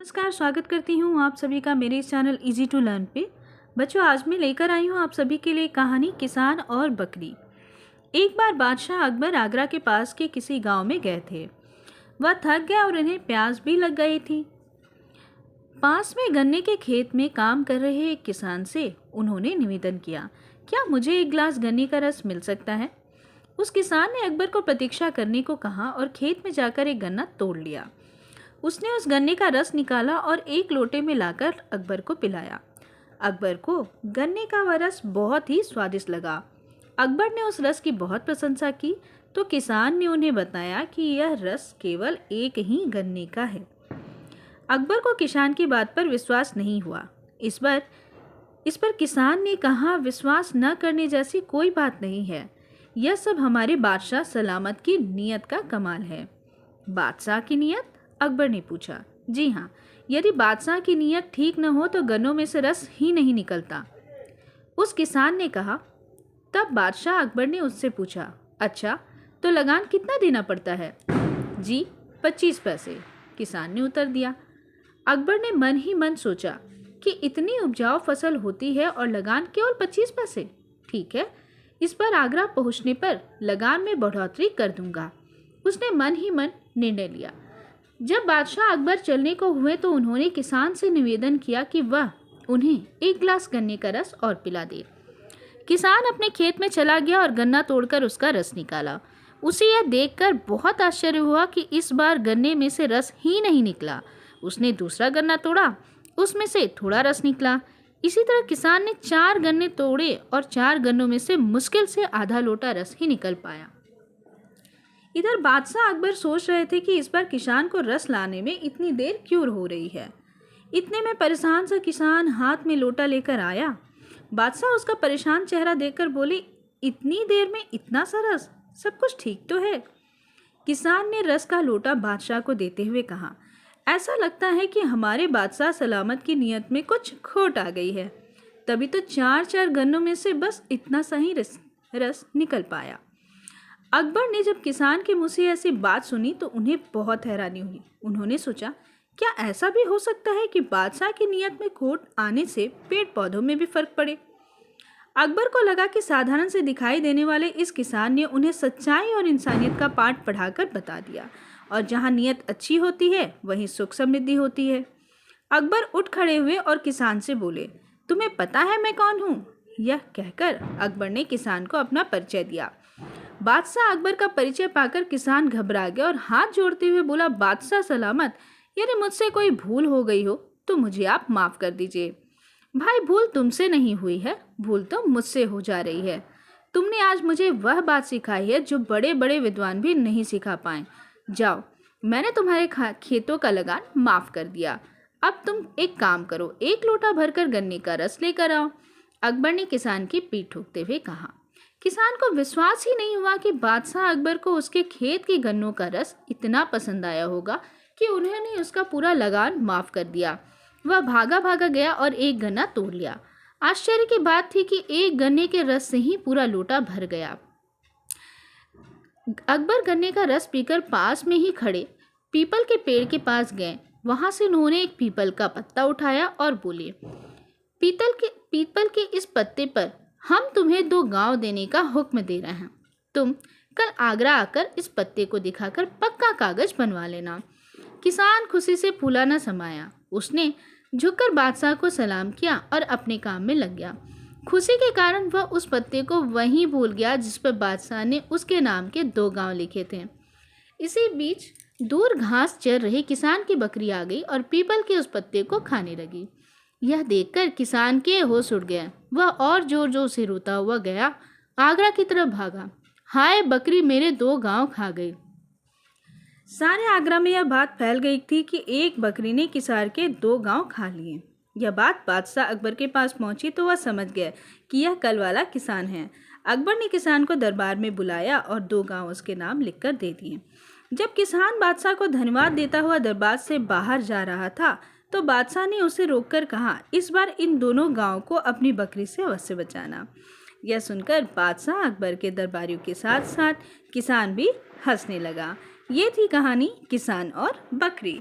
नमस्कार, स्वागत करती हूँ आप सभी का मेरे इस चैनल इजी टू लर्न पे। बच्चों, आज मैं लेकर आई हूँ आप सभी के लिए कहानी किसान और बकरी। एक बार बादशाह अकबर आगरा के पास के किसी गांव में गए थे। वह थक गया और उन्हें प्यास भी लग गई थी। पास में गन्ने के खेत में काम कर रहे एक किसान से उन्होंने निवेदन किया, क्या मुझे एक गिलास गन्ने का रस मिल सकता है? उस किसान ने अकबर को प्रतीक्षा करने को कहा और खेत में जाकर एक गन्ना तोड़ लिया। उसने उस गन्ने का रस निकाला और एक लोटे में लाकर अकबर को पिलाया। अकबर को गन्ने का वह रस बहुत ही स्वादिष्ट लगा। अकबर ने उस रस की बहुत प्रशंसा की तो किसान ने उन्हें बताया कि यह रस केवल एक ही गन्ने का है। अकबर को किसान की बात पर विश्वास नहीं हुआ। इस पर किसान ने कहा, विश्वास न करने जैसी कोई बात नहीं है। यह सब हमारे बादशाह सलामत की नीयत का कमाल है। बादशाह की नीयत? अकबर ने पूछा। जी हाँ, यदि बादशाह की नीयत ठीक न हो तो गन्नों में से रस ही नहीं निकलता, उस किसान ने कहा। तब बादशाह अकबर ने उससे पूछा, अच्छा तो लगान कितना देना पड़ता है? जी 25 पैसे, किसान ने उत्तर दिया। अकबर ने मन ही मन सोचा कि इतनी उपजाऊ फसल होती है और लगान केवल 25 पैसे। ठीक है, इस पर आगरा पहुंचने पर लगान में बढ़ोतरी कर दूंगा। उसने मन ही मन निर्णय लिया। जब बादशाह अकबर चलने को हुए तो उन्होंने किसान से निवेदन किया कि वह उन्हें एक गिलास गन्ने का रस और पिला दे। किसान अपने खेत में चला गया और गन्ना तोड़कर उसका रस निकाला। उसे यह देखकर बहुत आश्चर्य हुआ कि इस बार गन्ने में से रस ही नहीं निकला। उसने दूसरा गन्ना तोड़ा, उसमें से थोड़ा रस निकला। इसी तरह किसान ने 4 गन्ने तोड़े और 4 गन्नों में से मुश्किल से आधा लोटा रस ही निकल पाया। इधर बादशाह अकबर सोच रहे थे कि इस बार किसान को रस लाने में इतनी देर क्यों हो रही है। इतने में परेशान सा किसान हाथ में लोटा लेकर आया। बादशाह उसका परेशान चेहरा देखकर बोले, इतनी देर में इतना सा रस, सब कुछ ठीक तो है? किसान ने रस का लोटा बादशाह को देते हुए कहा, ऐसा लगता है कि हमारे बादशाह सलामत की नीयत में कुछ खोट आ गई है, तभी तो 4 गन्नों में से बस इतना सा ही रस निकल पाया। अकबर ने जब किसान के मुंह से ऐसी बात सुनी तो उन्हें बहुत हैरानी हुई। उन्होंने सोचा, क्या ऐसा भी हो सकता है कि बादशाह की नीयत में खोट आने से पेड़ पौधों में भी फर्क पड़े? अकबर को लगा कि साधारण से दिखाई देने वाले इस किसान ने उन्हें सच्चाई और इंसानियत का पाठ पढ़ाकर बता दिया, और जहाँ नीयत अच्छी होती है वहीं सुख समृद्धि होती है। अकबर उठ खड़े हुए और किसान से बोले, तुम्हें पता है मैं कौन हूँ? यह कहकर अकबर ने किसान को अपना परिचय दिया। बादशाह अकबर का परिचय पाकर किसान घबरा गया और हाथ जोड़ते हुए बोला, बादशाह सलामत, यदि मुझसे कोई भूल हो गई हो तो मुझे आप माफ कर दीजिए। भाई, भूल तुमसे नहीं हुई है, भूल तो मुझसे हो जा रही है। तुमने आज मुझे वह बात सिखाई है जो बड़े बड़े विद्वान भी नहीं सिखा पाए। जाओ, मैंने तुम्हारे खेतों का लगान माफ कर दिया। अब तुम एक काम करो, 1 लोटा भरकर गन्ने का रस लेकर आओ। अकबर ने किसान की पीठ ठोकते हुए कहा। किसान को विश्वास ही नहीं हुआ कि बादशाह अकबर को उसके खेत के गन्नों का रस इतना पसंद आया होगा कि उन्होंने उसका पूरा लगान माफ कर दिया। वह भागा भागा गया और एक गन्ना तोड़ लिया। आश्चर्य की बात थी कि एक गन्ने के रस से ही पूरा लोटा भर गया। अकबर गन्ने का रस पीकर पास में ही खड़े पीपल के पेड़ के पास गए। वहां से उन्होंने एक पीपल का पत्ता उठाया और बोले, पीपल के इस पत्ते पर हम तुम्हें 2 गांव देने का हुक्म दे रहे हैं। तुम कल आगरा आकर इस पत्ते को दिखाकर पक्का कागज बनवा लेना। किसान खुशी से फूला न समाया। उसने झुककर बादशाह को सलाम किया और अपने काम में लग गया। खुशी के कारण वह उस पत्ते को वहीं भूल गया जिस पर बादशाह ने उसके नाम के 2 गांव लिखे थे। इसी बीच दूर घास चर रही किसान की बकरी आ गई और पीपल के उस पत्ते को खाने लगी। यह देखकर किसान के होश उड़ गए। वह और जोर जोर से रोता हुआ गया, आगरा की तरफ भागा। हाय, बकरी मेरे 2 गांव खा गई। सारे आगरा में यह बात फैल गई थी कि एक बकरी ने किसान के 2 गांव खा लिए। यह बात बादशाह अकबर के पास पहुंची तो वह समझ गया कि यह कल वाला किसान है। अकबर ने किसान को दरबार में बुलाया और 2 गांव उसके नाम लिखकर दे दिए। जब किसान बादशाह को धन्यवाद देता हुआ दरबार से बाहर जा रहा था तो बादशाह ने उसे रोककर कहा, इस बार इन दोनों गांवों को अपनी बकरी से अवश्य बचाना। यह सुनकर बादशाह अकबर के दरबारियों के साथ साथ किसान भी हंसने लगा। ये थी कहानी किसान और बकरी।